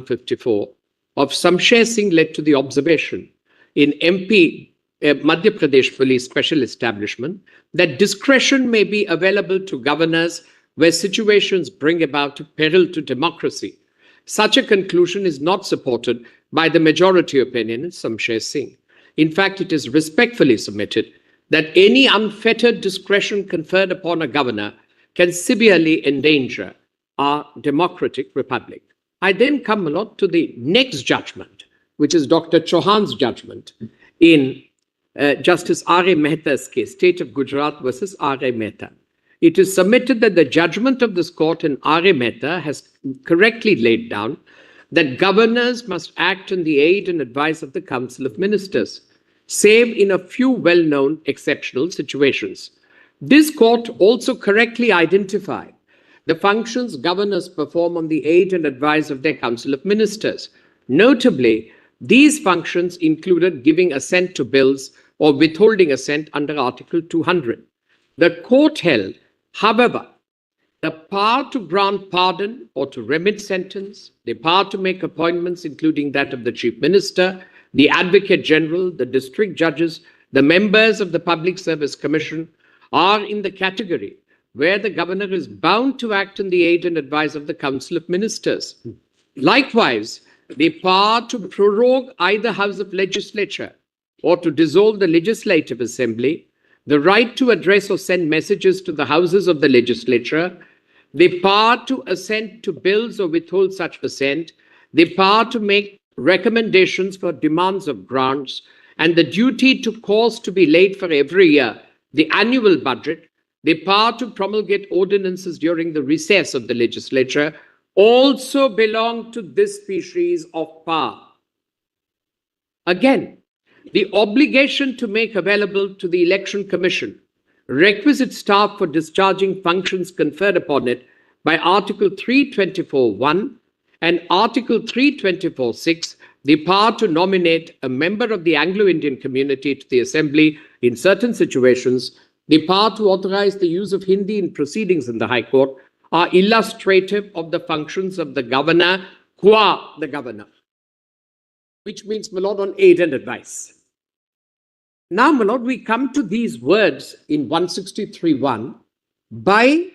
154 of Samsher Singh led to the observation in MP Madhya Pradesh Police Special Establishment that discretion may be available to governors where situations bring about a peril to democracy. Such a conclusion is not supported by the majority opinion in Samsher Singh. In fact, it is respectfully submitted that any unfettered discretion conferred upon a governor can severely endanger our democratic republic. I then come along to the next judgment, which is Dr. Chauhan's judgment in Justice R.A. Mehta's case, State of Gujarat versus R.A. Mehta. It is submitted that the judgment of this court in R.A. Mehta has correctly laid down that governors must act in the aid and advice of the Council of Ministers, save in a few well-known exceptional situations. This court also correctly identified the functions governors perform on the aid and advice of their Council of Ministers. Notably, these functions included giving assent to bills or withholding assent under Article 200. The court held, however, the power to grant pardon or to remit sentence, the power to make appointments, including that of the Chief Minister, the Advocate General, the district judges, the members of the Public Service Commission, are in the category where the governor is bound to act in the aid and advice of the Council of Ministers. Likewise, the power to prorogue either House of Legislature or to dissolve the Legislative Assembly, the right to address or send messages to the houses of the legislature, the power to assent to bills or withhold such assent, the power to make recommendations for demands of grants, and the duty to cause to be laid for every year the annual budget, the power to promulgate ordinances during the recess of the legislature, also belong to this species of power. Again, the obligation to make available to the Election Commission requisite staff for discharging functions conferred upon it by Article 324(1) and Article 324(6), the power to nominate a member of the Anglo-Indian community to the Assembly in certain situations, the power to authorize the use of Hindi in proceedings in the High Court, are illustrative of the functions of the governor qua the governor, which means, my lord, on aid and advice. Now, my lord, we come to these words in 163(1), by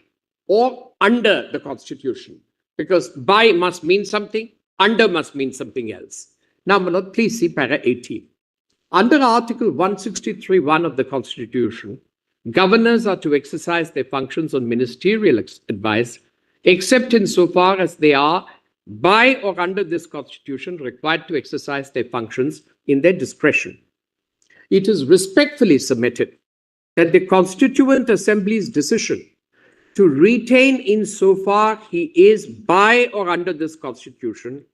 or under the Constitution, because by must mean something, under must mean something else. Now, my lord, please see para 18. Under Article 163(1) of the Constitution, governors are to exercise their functions on ministerial advice, except insofar as they are, by or under this Constitution, required to exercise their functions in their discretion. It is respectfully submitted that the Constituent Assembly's decision to retain insofar he is, by or under this Constitution,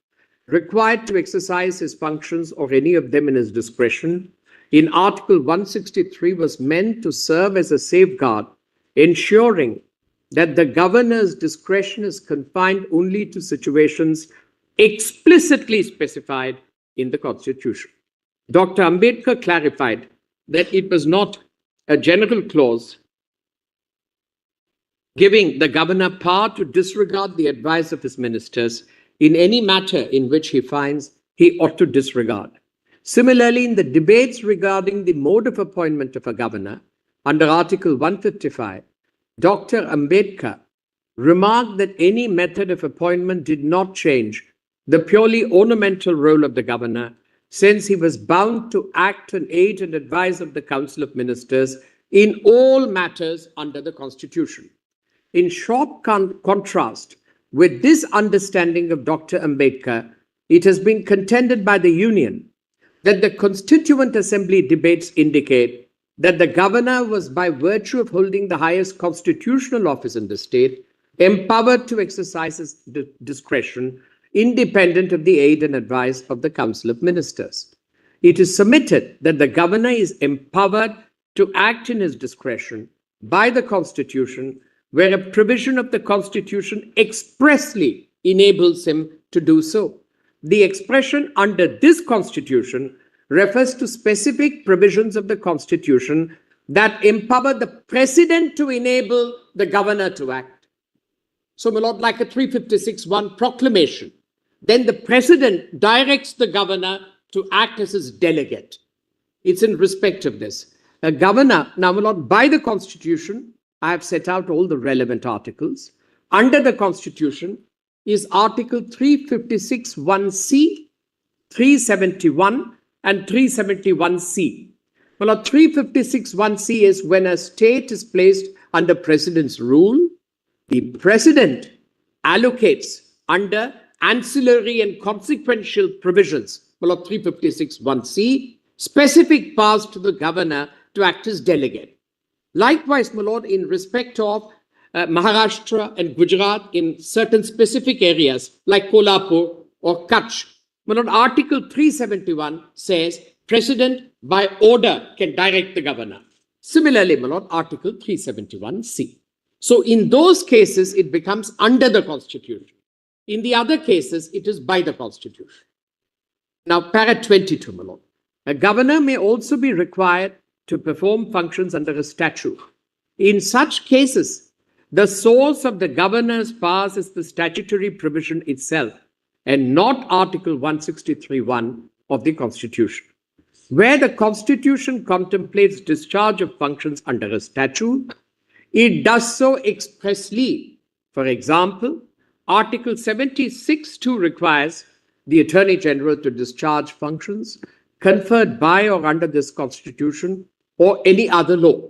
required to exercise his functions or any of them in his discretion, in Article 163 was meant to serve as a safeguard, ensuring that the governor's discretion is confined only to situations explicitly specified in the Constitution. Dr. Ambedkar clarified that it was not a general clause giving the governor power to disregard the advice of his ministers in any matter in which he finds he ought to disregard. Similarly, in the debates regarding the mode of appointment of a governor under Article 155, Dr. Ambedkar remarked that any method of appointment did not change the purely ornamental role of the governor, since he was bound to act and aid and advise of the Council of Ministers in all matters under the Constitution. In sharp contrast with this understanding of Dr. Ambedkar, it has been contended by the Union that the Constituent Assembly debates indicate that the governor was, by virtue of holding the highest constitutional office in the state, empowered to exercise his discretion independent of the aid and advice of the Council of Ministers. It is submitted that the governor is empowered to act in his discretion by the Constitution, where a provision of the Constitution expressly enables him to do so. The expression under this Constitution refers to specific provisions of the Constitution that empower the President to enable the governor to act. So, my lord, like a 356(1) proclamation then the president directs the governor to act as his delegate. It's in respect of this. A governor, now, my lord, by the Constitution, I have set out all the relevant articles. Under the Constitution is Article 356 1C, 371 and 371C. Well, 356 1C is when a state is placed under president's rule, the president allocates under ancillary and consequential provisions, well, 356 1C, specific powers to the governor to act as delegate. Likewise, my lord, in respect of Maharashtra and Gujarat in certain specific areas like Kolhapur or Kutch, my lord, Article 371 says president by order can direct the governor. Similarly, my lord, Article 371C. So in those cases, it becomes under the Constitution. In the other cases, it is by the Constitution. Now, para 22, my lord. A governor may also be required to perform functions under a statute. In such cases, the source of the governor's powers is the statutory provision itself and not Article 163(1) of the Constitution. Where the Constitution contemplates discharge of functions under a statute, it does so expressly. For example, Article 76(2) requires the Attorney General to discharge functions conferred by or under this Constitution or any other law.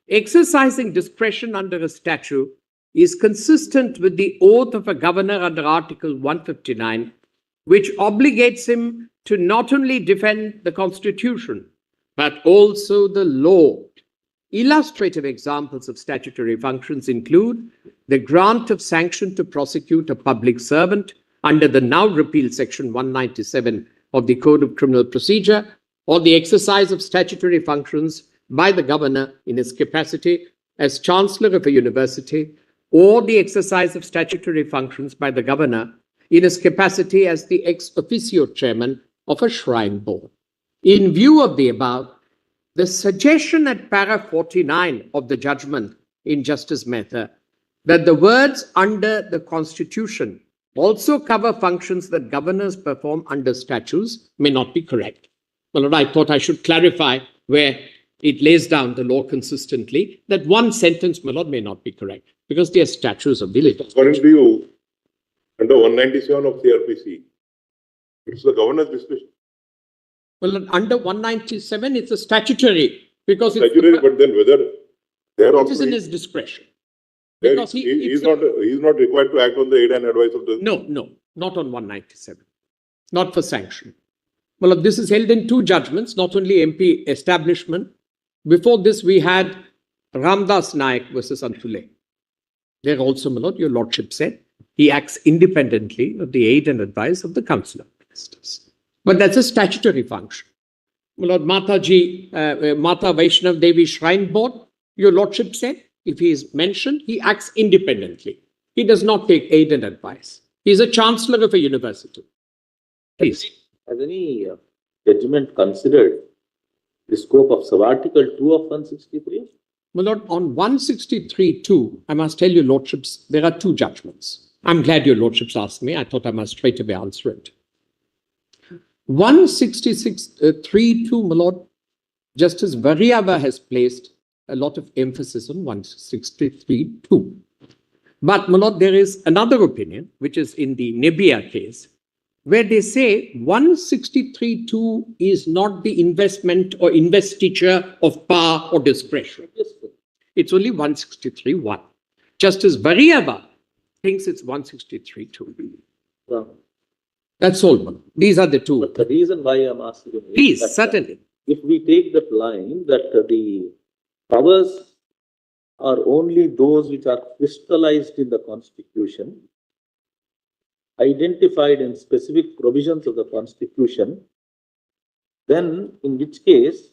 Exercising discretion under a statute is consistent with the oath of a governor under Article 159, which obligates him to not only defend the Constitution, but also the law. Illustrative examples of statutory functions include the grant of sanction to prosecute a public servant under the now repealed Section 197 of the Code of Criminal Procedure, or the exercise of statutory functions by the governor in his capacity as chancellor of a university, or the exercise of statutory functions by the governor in his capacity as the ex officio chairman of a shrine board. In view of the above, the suggestion at para 49 of the judgment in Justice Mehta that the words under the Constitution also cover functions that governors perform under statutes may not be correct. Well, I thought I should clarify where it lays down the law consistently that one sentence, my lord, may not be correct because they are statutes of the legislature. According to you, under 197 of CRPC, it's the governor's discretion. Well, under 197, it's a statutory because statutory, but then whether there it also is in his discretion. There, Because he's not required to act on the aid and advice of the. No, not on 197, not for sanction. Well, this is held in two judgments, not only MP establishment. Before this, we had Ramdas Naik versus Antule. There also, my lord, your lordship said he acts independently of the aid and advice of the Council of Ministers. But that's a statutory function. My lord, Mata Vaishnav Devi Shrine Board, your lordship said, if he is mentioned, he acts independently. He does not take aid and advice. He is a chancellor of a university. Please. Has any judgment considered the scope of sub-article 2 of 163? My lord, on 163(2), I must tell you, lordships, there are two judgments. I'm glad your lordships asked me. I thought I must straight away answer it. 166(3)(2), my lord, Justice Variava has placed a lot of emphasis on 163(2). But, my lord, there is another opinion, which is in the Nebia case, where they say 163(2) is not the investment or investiture of power or discretion. It's only 163(1). Justice Variava thinks it's 163(2). Well, that's all, my lord. These are the two. but the reason why I'm asking you Please, that, certainly. if we take that line that the powers are only those which are crystallized in the Constitution, identified in specific provisions of the Constitution, then in which case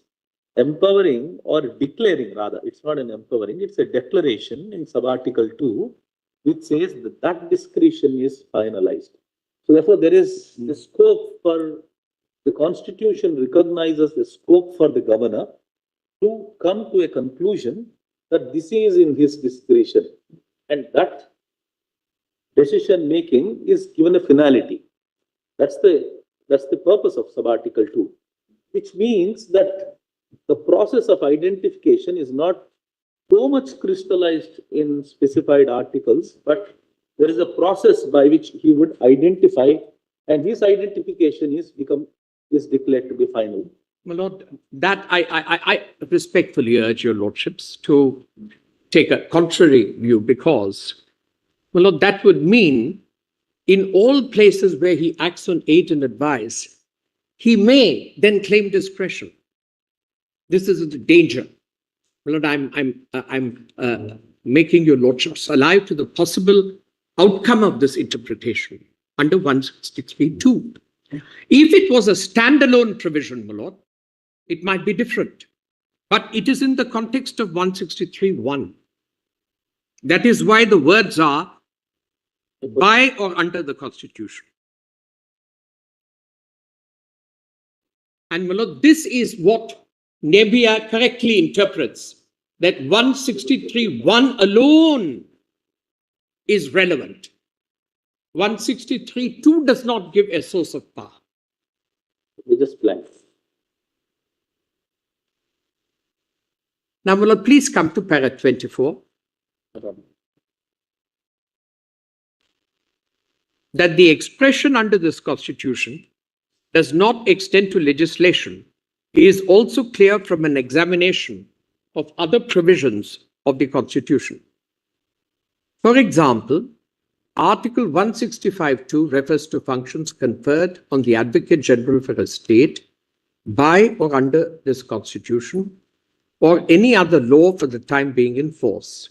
empowering or declaring, rather, it's not an empowering, it's a declaration in sub-article 2, which says that that discretion is finalized. So therefore, there is the scope for, the Constitution recognizes the scope for the governor to come to a conclusion that this is in his discretion, and that decision making is given a finality. That's the purpose of sub-article 2, which means that the process of identification is not so much crystallized in specified articles, but there is a process by which he would identify, and his identification is declared to be final. My Lord, that I respectfully urge your lordships to take a contrary view, because, my Lord, that would mean in all places where he acts on aid and advice, he may then claim discretion. This is the danger. My Lord, I'm making your lordships alive to the possible outcome of this interpretation under 163(2). If it was a standalone provision, my Lord, it might be different. But it is in the context of 163(1). That is why the words are by or under the Constitution. And my Lord, this is what Nebia correctly interprets, that 163(1) alone is relevant. 163(2) does not give a source of power. We just blank. Now, my Lord, please come to para 24. That the expression under this Constitution does not extend to legislation is also clear from an examination of other provisions of the Constitution. For example, Article 165(2) refers to functions conferred on the Advocate General for a state by or under this Constitution or any other law for the time being in force.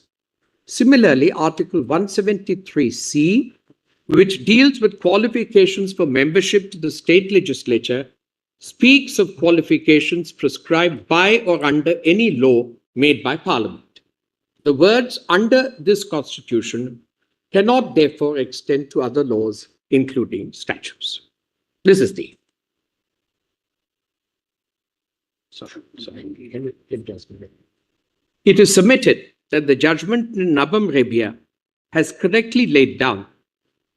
Similarly, Article 173(c), which deals with qualifications for membership to the state legislature, speaks of qualifications prescribed by or under any law made by Parliament. The words under this Constitution cannot therefore extend to other laws, including statutes. This is the. It is submitted that the judgment in Nabam Rebia has correctly laid down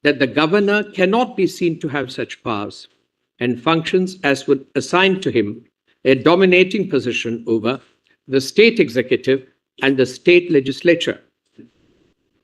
that the governor cannot be seen to have such powers and functions as would assign to him a dominating position over the state executive and the state legislature.